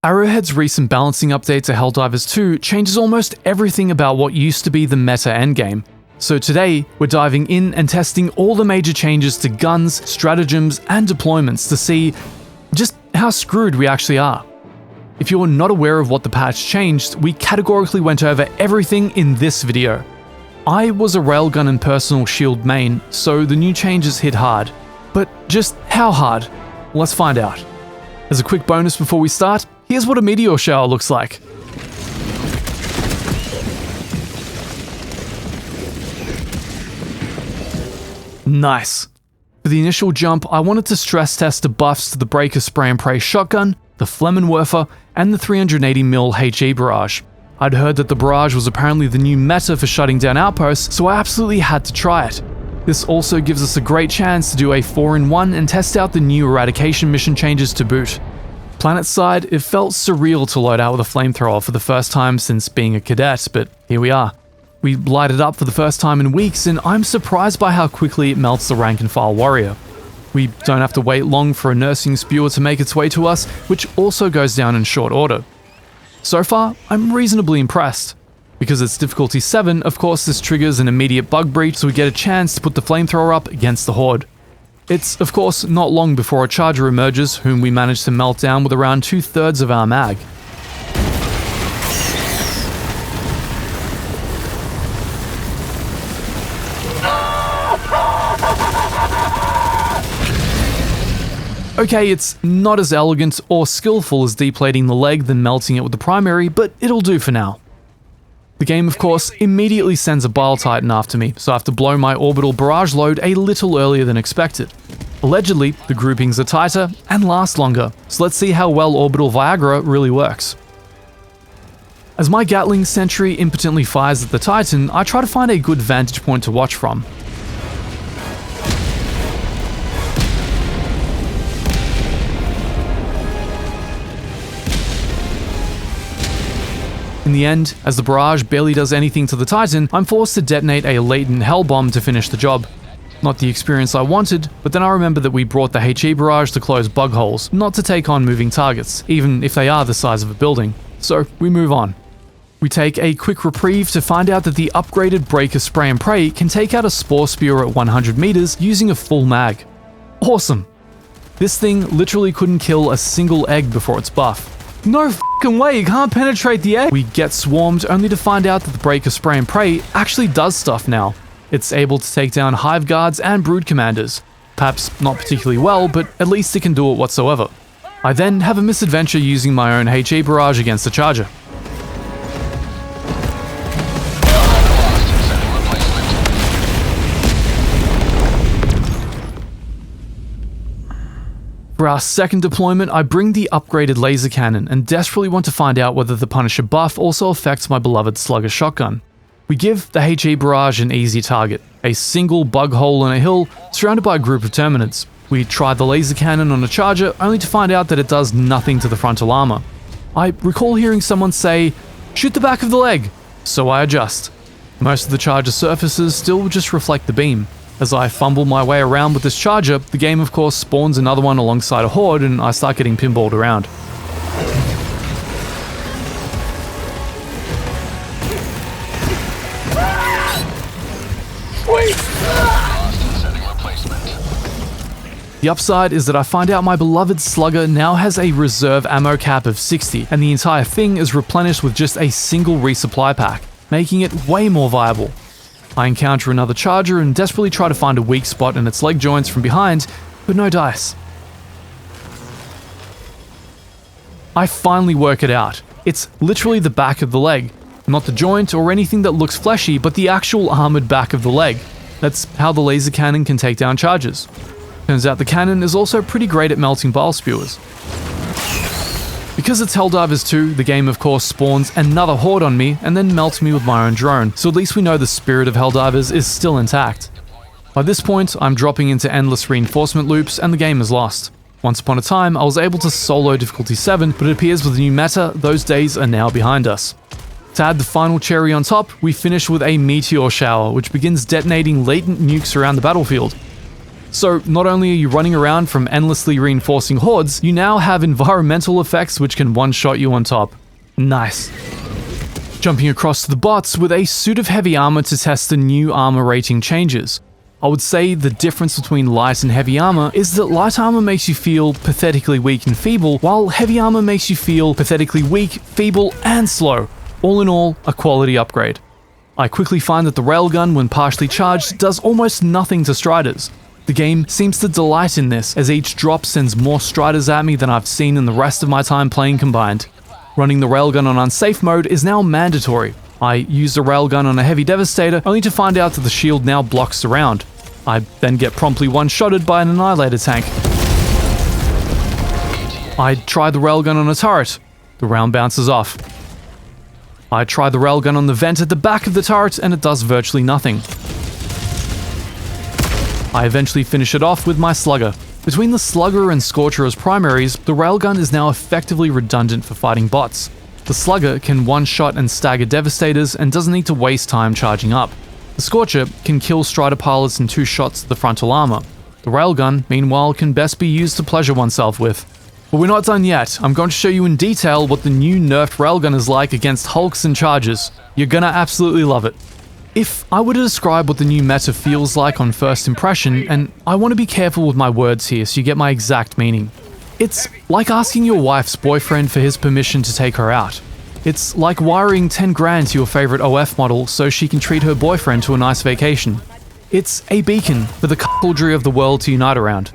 Arrowhead's recent balancing update to Helldivers 2 changes almost everything about what used to be the meta endgame. So today, we're diving in and testing all the major changes to guns, stratagems, and deployments to see just how screwed we actually are. If you're not aware of what the patch changed, we categorically went over everything in this video. I was a railgun and personal shield main, so the new changes hit hard. But just how hard? Let's find out. As a quick bonus before we start, here's what a meteor shower looks like. Nice. For the initial jump, I wanted to stress test the buffs to the Breaker Spray and Pray shotgun, the Flammenwerfer, and the 380mm HE barrage. I'd heard that the barrage was apparently the new meta for shutting down outposts, so I absolutely had to try it. This also gives us a great chance to do a 4-in-1 and test out the new eradication mission changes to boot. Planet side, it felt surreal to load out with a flamethrower for the first time since being a cadet, but here we are. We light it up for the first time in weeks, and I'm surprised by how quickly it melts the rank and file warrior. We don't have to wait long for a nursing spewer to make its way to us, which also goes down in short order. So far, I'm reasonably impressed. Because it's difficulty 7, of course this triggers an immediate bug breach, so we get a chance to put the flamethrower up against the horde. It's, of course, not long before a charger emerges, whom we manage to melt down with around 2/3 of our mag. Okay, it's not as elegant or skillful as deplating the leg than melting it with the primary, but it'll do for now. The game, of course, immediately sends a Bile Titan after me, so I have to blow my orbital barrage load a little earlier than expected. Allegedly, the groupings are tighter and last longer, so let's see how well orbital Viagra really works. As my Gatling Sentry impotently fires at the Titan, I try to find a good vantage point to watch from. In the end, as the barrage barely does anything to the Titan, I'm forced to detonate a latent hell bomb to finish the job. Not the experience I wanted, but then I remember that we brought the HE barrage to close bug holes, not to take on moving targets, even if they are the size of a building. So we move on. We take a quick reprieve to find out that the upgraded Breaker Spray and Pray can take out a Spore Spewer at 100 meters using a full mag. Awesome! This thing literally couldn't kill a single egg before its buff. No f***ing way, you can't penetrate the egg! We get swarmed only to find out that the Breaker Spray and Pray actually does stuff now. It's able to take down Hive Guards and Brood Commanders. Perhaps not particularly well, but at least it can do it whatsoever. I then have a misadventure using my own HE barrage against the Charger. For our second deployment, I bring the upgraded laser cannon and desperately want to find out whether the Punisher buff also affects my beloved Slugger shotgun. We give the HE barrage an easy target, a single bug hole in a hill surrounded by a group of Terminids. We try the laser cannon on a Charger only to find out that it does nothing to the frontal armor. I recall hearing someone say, "Shoot the back of the leg," so I adjust. Most of the Charger surfaces still just reflect the beam. As I fumble my way around with this Charger, the game of course spawns another one alongside a horde and I start getting pinballed around. The upside is that I find out my beloved Slugger now has a reserve ammo cap of 60, and the entire thing is replenished with just a single resupply pack, making it way more viable. I encounter another Charger and desperately try to find a weak spot in its leg joints from behind, but no dice. I finally work it out. It's literally the back of the leg. Not the joint or anything that looks fleshy, but the actual armored back of the leg. That's how the laser cannon can take down Chargers. Turns out the cannon is also pretty great at melting Bile Spewers. Because it's Helldivers 2, the game of course spawns another horde on me and then melts me with my own drone, so at least we know the spirit of Helldivers is still intact. By this point, I'm dropping into endless reinforcement loops and the game is lost. Once upon a time, I was able to solo difficulty 7, but it appears with the new meta, those days are now behind us. To add the final cherry on top, we finish with a meteor shower, which begins detonating latent nukes around the battlefield. So not only are you running around from endlessly reinforcing hordes, you now have environmental effects which can one-shot you on top. Nice. Jumping across to the bots with a suit of heavy armor to test the new armor rating changes. I would say the difference between light and heavy armor is that light armor makes you feel pathetically weak and feeble, while heavy armor makes you feel pathetically weak, feeble, and slow. All in all, a quality upgrade. I quickly find that the railgun, when partially charged, does almost nothing to Striders. The game seems to delight in this, as each drop sends more Striders at me than I've seen in the rest of my time playing combined. Running the railgun on unsafe mode is now mandatory. I use the railgun on a heavy devastator only to find out that the shield now blocks the round. I then get promptly one-shotted by an annihilator tank. I try the railgun on a turret. The round bounces off. I try the railgun on the vent at the back of the turret and it does virtually nothing. I eventually finish it off with my slugger. Between the slugger and scorcher as primaries, the railgun is now effectively redundant for fighting bots. The slugger can one-shot and stagger devastators and doesn't need to waste time charging up. The scorcher can kill Strider pilots in 2 shots to the frontal armor. The railgun, meanwhile, can best be used to pleasure oneself with. But we're not done yet. I'm going to show you in detail what the new nerfed railgun is like against hulks and chargers. You're gonna absolutely love it. If I were to describe what the new meta feels like on first impression, and I want to be careful with my words here so you get my exact meaning. It's like asking your wife's boyfriend for his permission to take her out. It's like wiring 10 grand to your favorite OF model so she can treat her boyfriend to a nice vacation. It's a beacon for the cuckoldry of the world to unite around.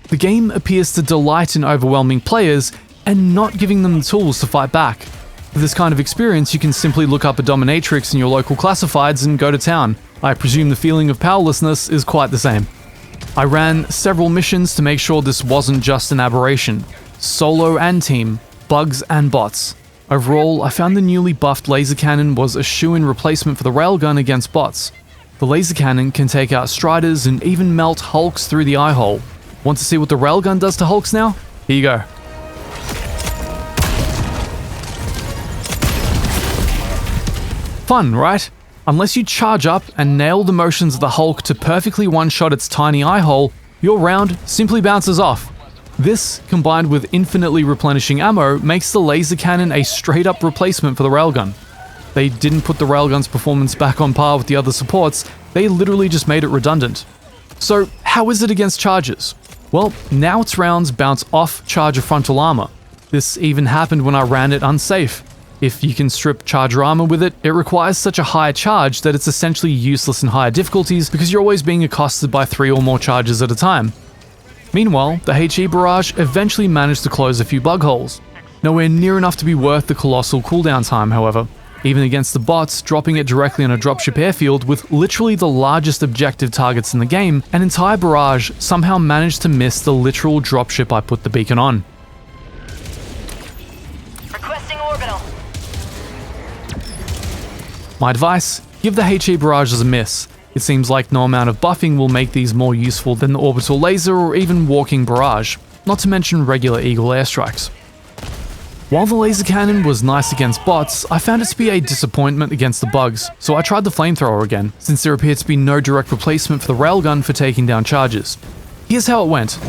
The game appears to delight in overwhelming players and not giving them the tools to fight back. For this kind of experience, you can simply look up a dominatrix in your local classifieds and go to town. I presume the feeling of powerlessness is quite the same. I ran several missions to make sure this wasn't just an aberration. Solo and team, bugs and bots. Overall, I found the newly buffed laser cannon was a shoo-in replacement for the railgun against bots. The laser cannon can take out Striders and even melt hulks through the eye hole. Want to see what the railgun does to hulks now? Here you go. Fun, right? Unless you charge up and nail the motions of the Hulk to perfectly one-shot its tiny eye hole, your round simply bounces off. This, combined with infinitely replenishing ammo, makes the laser cannon a straight-up replacement for the railgun. They didn't put the railgun's performance back on par with the other supports, they literally just made it redundant. So, how is it against chargers? Well, now its rounds bounce off charger frontal armor. This even happened when I ran it unsafe. If you can strip charger armor with it, it requires such a high charge that it's essentially useless in higher difficulties because you're always being accosted by 3 or more charges at a time. Meanwhile, the HE barrage eventually managed to close a few bug holes. Nowhere near enough to be worth the colossal cooldown time, however. Even against the bots, dropping it directly on a dropship airfield with literally the largest objective targets in the game, an entire barrage somehow managed to miss the literal dropship I put the beacon on. Requesting orbital. My advice, give the HE barrages a miss. It seems like no amount of buffing will make these more useful than the orbital laser or even walking barrage, not to mention regular Eagle airstrikes. While the laser cannon was nice against bots, I found it to be a disappointment against the bugs, so I tried the flamethrower again, since there appeared to be no direct replacement for the railgun for taking down charges. Here's how it went.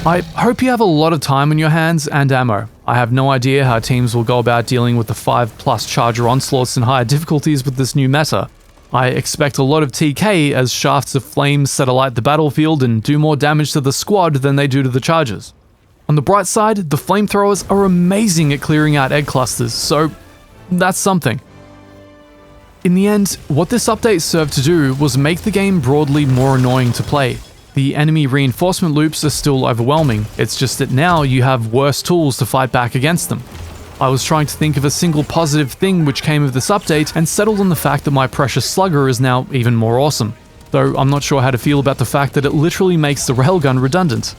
I hope you have a lot of time on your hands and ammo. I have no idea how teams will go about dealing with the 5+ charger onslaughts and higher difficulties with this new meta. I expect a lot of TK as shafts of flames set alight the battlefield and do more damage to the squad than they do to the chargers. On the bright side, the flamethrowers are amazing at clearing out egg clusters, so that's something. In the end, what this update served to do was make the game broadly more annoying to play. The enemy reinforcement loops are still overwhelming, it's just that now you have worse tools to fight back against them. I was trying to think of a single positive thing which came of this update and settled on the fact that my precious slugger is now even more awesome, though I'm not sure how to feel about the fact that it literally makes the railgun redundant.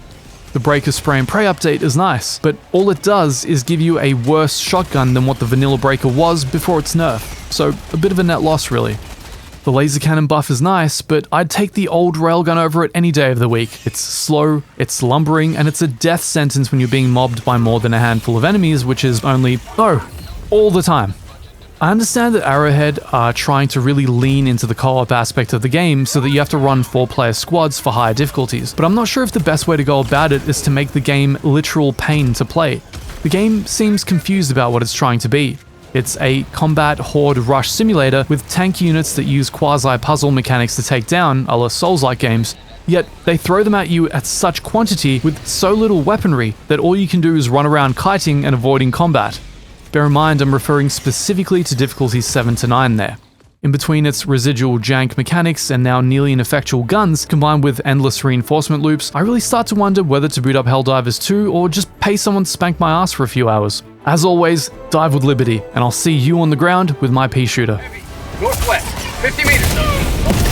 The Breaker Spray and Pray update is nice, but all it does is give you a worse shotgun than what the vanilla Breaker was before its nerf, so a bit of a net loss really. The laser cannon buff is nice, but I'd take the old railgun over it any day of the week. It's slow, it's lumbering, and it's a death sentence when you're being mobbed by more than a handful of enemies, which is only, all the time. I understand that Arrowhead are trying to really lean into the co-op aspect of the game so that you have to run 4-player squads for higher difficulties, but I'm not sure if the best way to go about it is to make the game literal pain to play. The game seems confused about what it's trying to be. It's a combat horde rush simulator with tank units that use quasi-puzzle mechanics to take down, a la Souls-like games, yet they throw them at you at such quantity with so little weaponry that all you can do is run around kiting and avoiding combat. Bear in mind, I'm referring specifically to difficulties 7 to 9 there. In between its residual jank mechanics and now nearly ineffectual guns, combined with endless reinforcement loops, I really start to wonder whether to boot up Helldivers 2 or just pay someone to spank my ass for a few hours. As always, dive with liberty, and I'll see you on the ground with my pea shooter. Northwest, 50 meters.